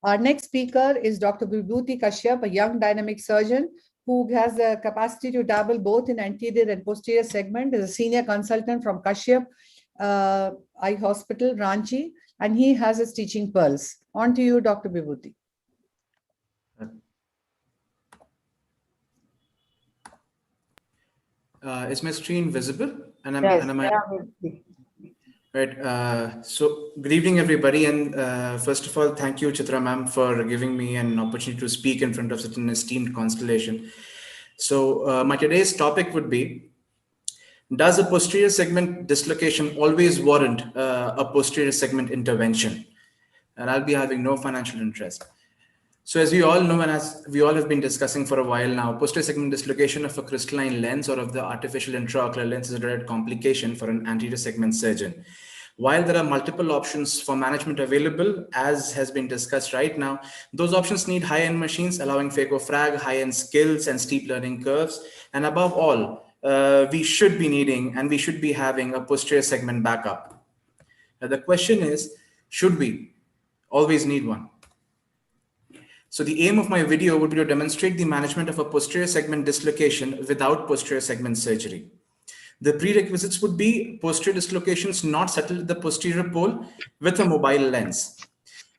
Our next speaker is Dr. Vibhuti Kashyap, a young dynamic surgeon who has the capacity to dabble both in anterior and posterior segment. Is a senior consultant from Kashyap Eye Hospital, Ranchi, and he has his teaching pearls. On to you, Dr. Vibhuti. Is my screen visible? And Yes. Right. So good evening, everybody. And first of all, thank you, Chitra ma'am, for giving me an opportunity to speak in front of such an esteemed constellation. So my today's topic would be, does a posterior segment dislocation always warrant a posterior segment intervention? And I'll be having no financial interest. So as we all know, and as we all have been discussing for a while now, posterior segment dislocation of a crystalline lens or of the artificial intraocular lens is a direct complication for an anterior segment surgeon. While there are multiple options for management available, as has been discussed right now, those options need high-end machines allowing phaco-frag, high-end skills and steep learning curves. And above all, we should be needing and we should be having a posterior segment backup. Now, the question is, should we always need one? So the aim of my video would be to demonstrate the management of a posterior segment dislocation without posterior segment surgery. The prerequisites would be posterior dislocations not settled at the posterior pole with a mobile lens.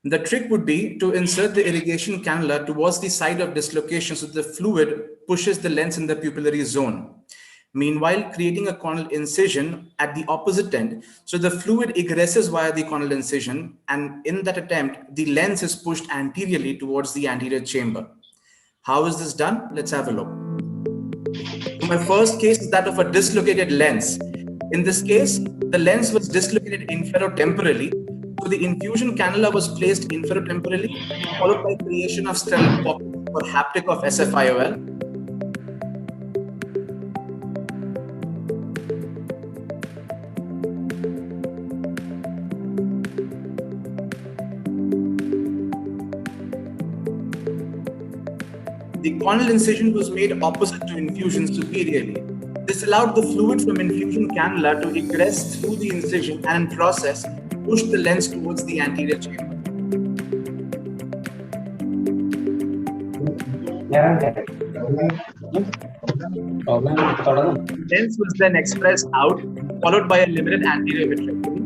The trick would be to insert the irrigation cannula towards the side of dislocation so the fluid pushes the lens in the pupillary zone. Meanwhile, creating a corneal incision at the opposite end, so the fluid egresses via the corneal incision, and in that attempt, the lens is pushed anteriorly towards the anterior chamber. How is this done? Let's have a look. My first case is that of a dislocated lens. In this case, the lens was dislocated inferotemporally, so the infusion cannula was placed inferotemporally, followed by creation of sterile pocket or haptic of SFIOL. The corneal incision was made opposite to infusion superiorly. This allowed the fluid from infusion cannula to egress through the incision and in process push the lens towards the anterior chamber. The lens was then expressed out, followed by a limited anterior vitrectomy.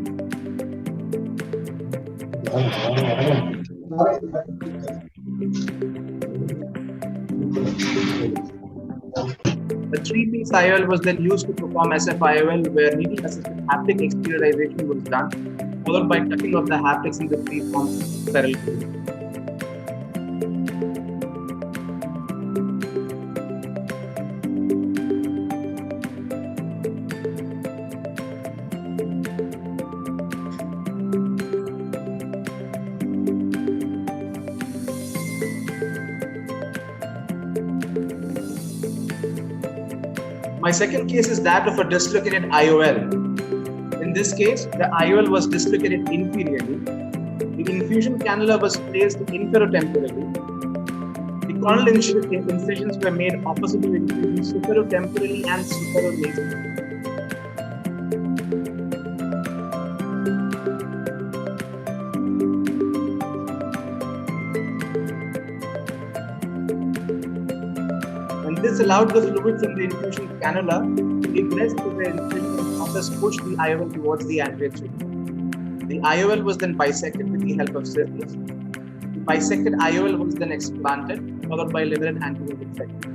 A 3-piece IOL was then used to perform SFIOL, where needle-assisted haptic exteriorization was done, followed by tucking of the haptics in the free-form sterile fluid. My second case is that of a dislocated IOL. In this case, the IOL was dislocated inferiorly. The infusion cannula was placed inferotemporally. The corneal incisions were made opposite to infusion superotemporally and superonasally. This allowed the fluid from the infusion cannula to egress to the incision and process push the IOL towards the anterior chamber. The IOL was then bisected with the help of scissors. The bisected IOL was then explanted, followed by limited anterior vitrectomy.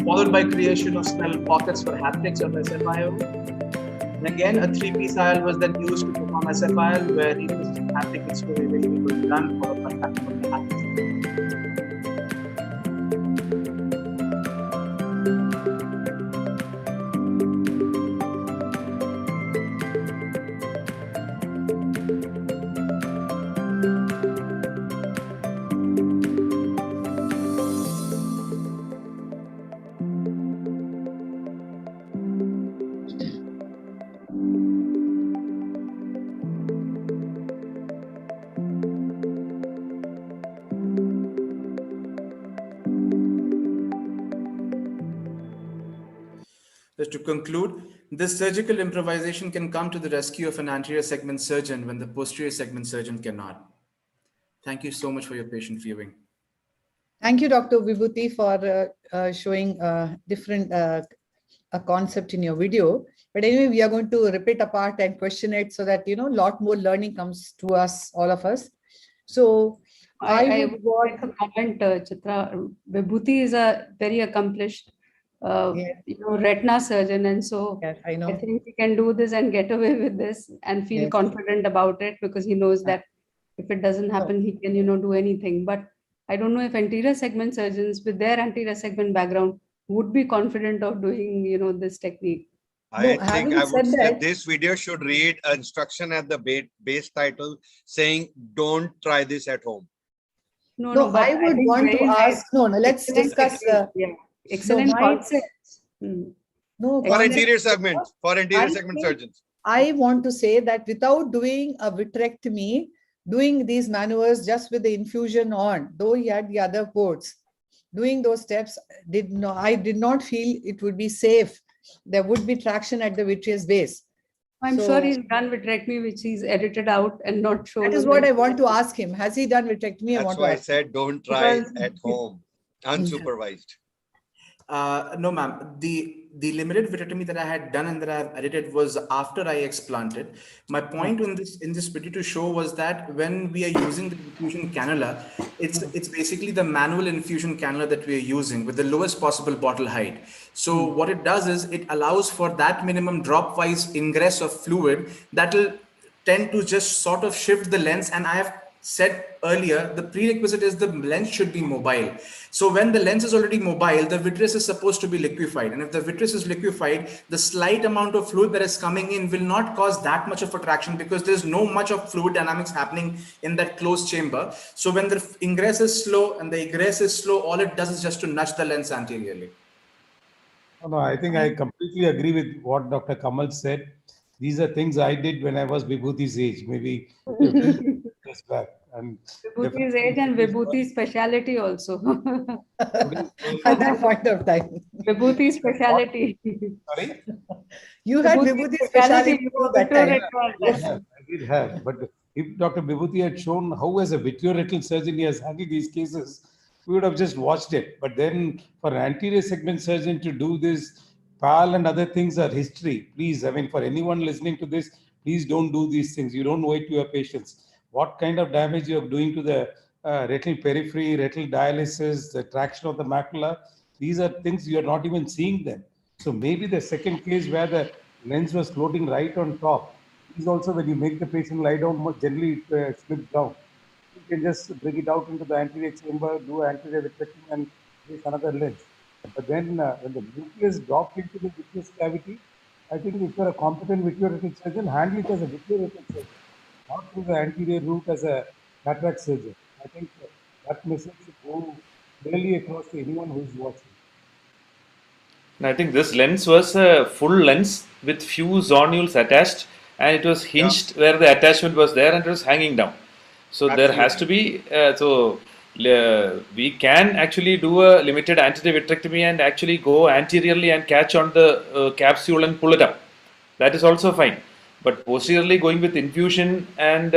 Followed by creation of sterile pockets for haptics of SFIOL. And again, a 3-piece IOL was then used to perform SFIOL, where needle-assisted haptic exteriorization was done, followed by tucking of the haptics. Just to conclude, this surgical improvisation can come to the rescue of an anterior segment surgeon when the posterior segment surgeon cannot. Thank you so much for your patient viewing. Thank you, Dr. Vibhuti, for showing different a concept in your video. But anyway, we are going to rip it apart and question it so that, a lot more learning comes to us, all of us. So I would like to comment, Chitra. Vibhuti is a very accomplished, retina surgeon, and so yes, I know. I think he can do this and get away with this and feel Yes. confident about it because he knows that if it doesn't happen, he can, do anything. But I don't know if anterior segment surgeons with their anterior segment background would be confident of doing, this technique. No, I think having I would said say that- this video should read an instruction at the base title saying, "Don't try this at home." No, but I would think want to very nice. ask, let's Excellent discuss. technique, yeah. Excellent my- concepts. No, For concept- anterior segment, I segment think- surgeons. I want to say that without doing a vitrectomy, doing these maneuvers just with the infusion on, though he had the other ports, doing those steps, I did not feel it would be safe. There would be traction at the vitreous base. I'm So- sure he's done vitrectomy, which he's edited out and not shown. That is on what the I want to internet. ask him. Has he done vitrectomy? That's want why to I ask him. said, "Don't try Because- at home, unsupervised." No, ma'am. The limited vitrectomy that I had done and that I have edited was after I explanted. My point in this video to show was that when we are using the infusion cannula, it's basically the manual infusion cannula that we are using with the lowest possible bottle height. So what it does is it allows for that minimum drop-wise ingress of fluid that will tend to just sort of shift the lens. And I have said earlier, the prerequisite is the lens should be mobile. So when the lens is already mobile, the vitreous is supposed to be liquefied. And if the vitreous is liquefied, the slight amount of fluid that is coming in will not cause that much of attraction because there's no much of fluid dynamics happening in that closed chamber. So when the ingress is slow and the egress is slow, all it does is just to nudge the lens anteriorly. No, I think I completely agree with what Dr. Kamal said. These are things I did when I was Vibhuti's age, maybe 15 years back. And Vibhuti's age and Vibhuti's speciality also. At that point of time. Vibhuti's speciality. sorry, You had Vibhuti's specialty you too were that time. vitreoretinal. I did have. But if Dr. Vibhuti had shown how, as a vitreoretinal surgeon, he has handled these cases, we would have just watched it. But then for an anterior segment surgeon to do this, PAL and other things are history. Please, I mean, for anyone listening to this, please don't do these things. You don't owe it to your patients. What kind of damage you're doing to the retinal periphery, retinal dialysis, the traction of the macula, these are things you're not even seeing them. So maybe the second case where the lens was floating right on top is also when you make the patient lie down, generally it slips down. You can just bring it out into the anterior chamber, do anterior vitrectomy and place another lens. But then when the nucleus dropped into the vitreous cavity, I think if you're a competent vitreoretinal surgeon, handle it as a vitreoretinal surgeon, not through the anterior route as a cataract surgeon. I think that message should go clearly across to anyone who is watching. And I think this lens was a full lens with few zonules attached, and it was hinged where the attachment was there and it was hanging down. So there has to be, we can actually do a limited anterior vitrectomy and actually go anteriorly and catch on the capsule and pull it up. That is also fine. But posteriorly going with infusion and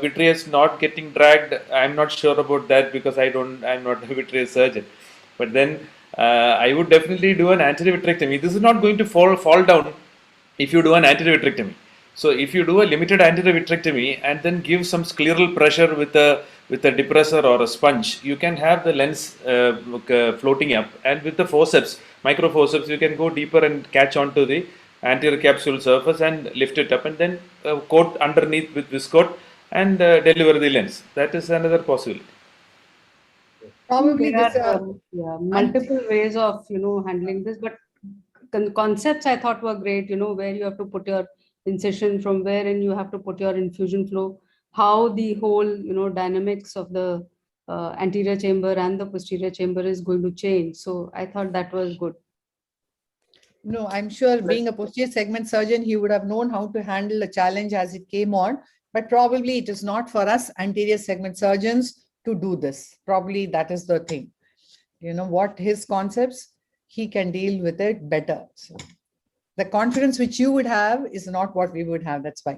vitreous not getting dragged, I'm not sure about that because I'm not a vitreous surgeon. But then I would definitely do an anterior vitrectomy. This is not going to fall down if you do an anterior vitrectomy. So if you do a limited anterior vitrectomy and then give some scleral pressure with a depressor or a sponge, you can have the lens floating up, and with the forceps, micro forceps, you can go deeper and catch onto the anterior capsule surface and lift it up and then coat underneath with viscoat and deliver the lens. That is another possibility. Probably There this, are multiple ways of handling this, but concepts I thought were great. Where you have to put your incision, from where and you have to put your infusion flow, how the whole dynamics of the anterior chamber and the posterior chamber is going to change. So I thought that was good. no, I'm sure being a posterior segment surgeon, he would have known how to handle the challenge as it came on, but probably it is not for us anterior segment surgeons to do this. Probably that is the thing. What his concepts, he can deal with it better. So the confidence which you would have is not what we would have. That's why.